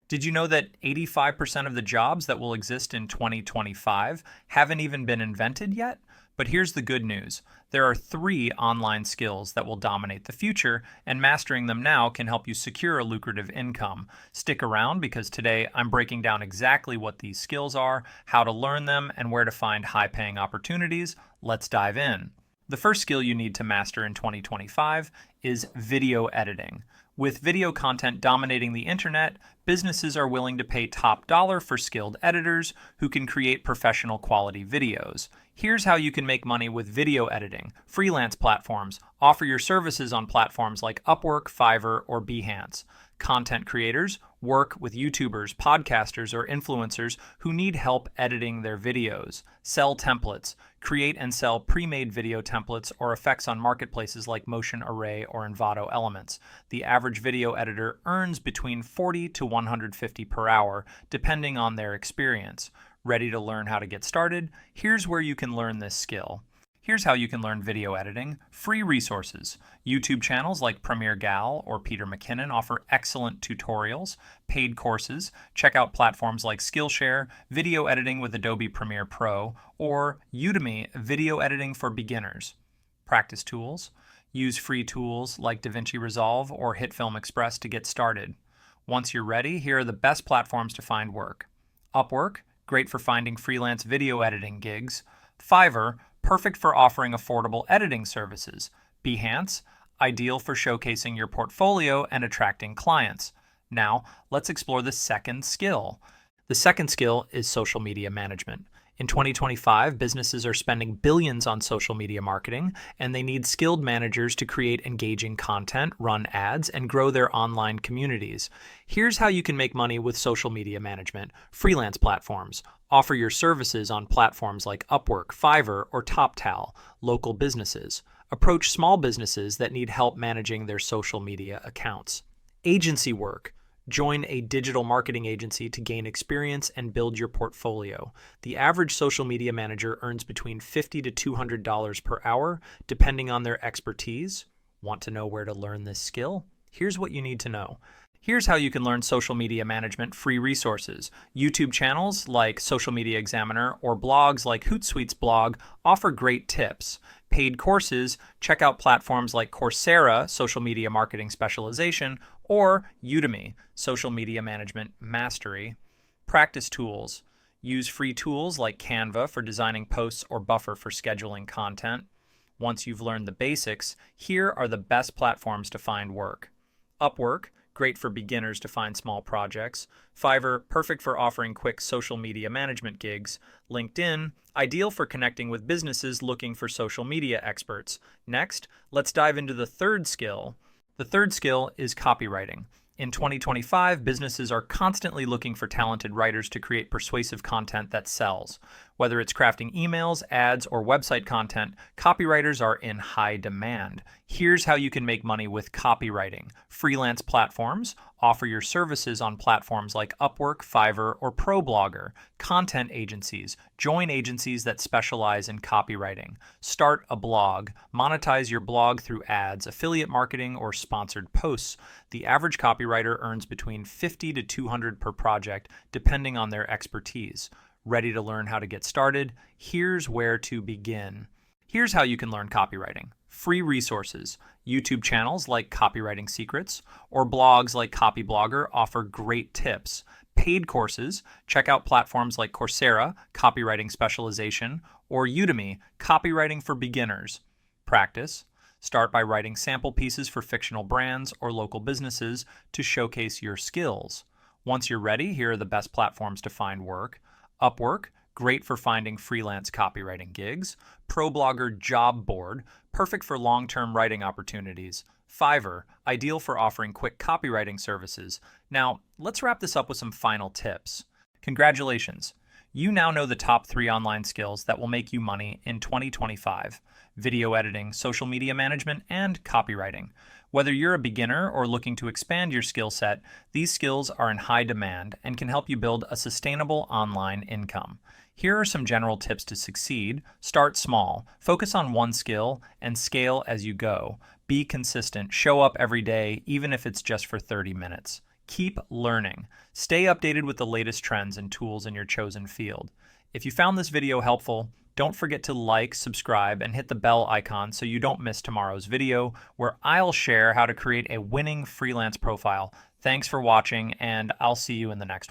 Did you know that 85% of the jobs that will exist in 2025 haven't even been invented yet? But here's the good news. There are 3 online skills that will dominate the future, and mastering them now can help you secure a lucrative income. Stick around because today I'm breaking down exactly what these skills are, how to learn them, and where to find high-paying opportunities. Let's dive in. The first skill you need to master in 2025 is video editing. With video content dominating the internet, businesses are willing to pay top dollar for skilled editors who can create professional quality videos. Here's how you can make money with video editing. Freelance platforms. Offer your services on platforms like Upwork, Fiverr, or Behance. Content creators. Work with YouTubers, podcasters, or influencers who need help editing their videos. Sell templates. Create and sell pre-made video templates or effects on marketplaces like Motion Array or Envato Elements. The average video editor earns between $40 to $150 per hour, depending on their experience. Ready to learn how to get started? Here's where you can learn this skill. Here's how you can learn video editing. Free resources. YouTube channels like Premiere Gal or Peter McKinnon offer excellent tutorials. Paid courses. Check out platforms like Skillshare, Video Editing with Adobe Premiere Pro, or Udemy, Video Editing for Beginners. Practice tools. Use free tools like DaVinci Resolve or HitFilm Express to get started. Once you're ready, here are the best platforms to find work. Upwork, great for finding freelance video editing gigs. Fiverr, perfect for offering affordable editing services. Behance, ideal for showcasing your portfolio and attracting clients. Now, let's explore the second skill. The second skill is social media management. In 2025, businesses are spending billions on social media marketing, and they need skilled managers to create engaging content, run ads, and grow their online communities. Here's how you can make money with social media management. Freelance platforms. Offer your services on platforms like Upwork, Fiverr, or TopTal. Local businesses. Approach small businesses that need help managing their social media accounts. Agency work. Join a digital marketing agency to gain experience and build your portfolio. The average social media manager earns between $50 to $200 per hour, depending on their expertise. Want to know where to learn this skill? Here's what you need to know. Here's how you can learn social media management free resources. YouTube channels like Social Media Examiner or blogs like Hootsuite's blog offer great tips. Paid courses, check out platforms like Coursera, Social Media Marketing Specialization, or Udemy, Social Media Management Mastery. Practice tools. Use free tools like Canva for designing posts or Buffer for scheduling content. Once you've learned the basics, here are the best platforms to find work. Upwork, great for beginners to find small projects. Fiverr, perfect for offering quick social media management gigs. LinkedIn, ideal for connecting with businesses looking for social media experts. Next, let's dive into the third skill. The third skill is copywriting. In 2025, businesses are constantly looking for talented writers to create persuasive content that sells. Whether it's crafting emails, ads, or website content, copywriters are in high demand. Here's how you can make money with copywriting. Freelance platforms. Offer your services on platforms like Upwork, Fiverr, or ProBlogger. Content agencies. Join agencies that specialize in copywriting. Start a blog. Monetize your blog through ads, affiliate marketing, or sponsored posts. The average copywriter earns between $50 to $200 per project, depending on their expertise. Ready to learn how to get started? Here's where to begin. Here's how you can learn copywriting. Free resources. YouTube channels like Copywriting Secrets or blogs like Copyblogger offer great tips. Paid courses. Check out platforms like Coursera, Copywriting Specialization, or Udemy, Copywriting for Beginners. Practice. Start by writing sample pieces for fictional brands or local businesses to showcase your skills. Once you're ready, here are the best platforms to find work. Upwork, great for finding freelance copywriting gigs. ProBlogger Job Board, perfect for long-term writing opportunities. Fiverr, ideal for offering quick copywriting services. Now, let's wrap this up with some final tips. Congratulations! You now know the top 3 online skills that will make you money in 2025. Video editing, social media management, and copywriting. Whether you're a beginner or looking to expand your skill set, these skills are in high demand and can help you build a sustainable online income. Here are some general tips to succeed. Start small, focus on one skill, and scale as you go. Be consistent, show up every day, even if it's just for 30 minutes. Keep learning. Stay updated with the latest trends and tools in your chosen field. If you found this video helpful, don't forget to like, subscribe, and hit the bell icon so you don't miss tomorrow's video, where I'll share how to create a winning freelance profile. Thanks for watching, and I'll see you in the next one.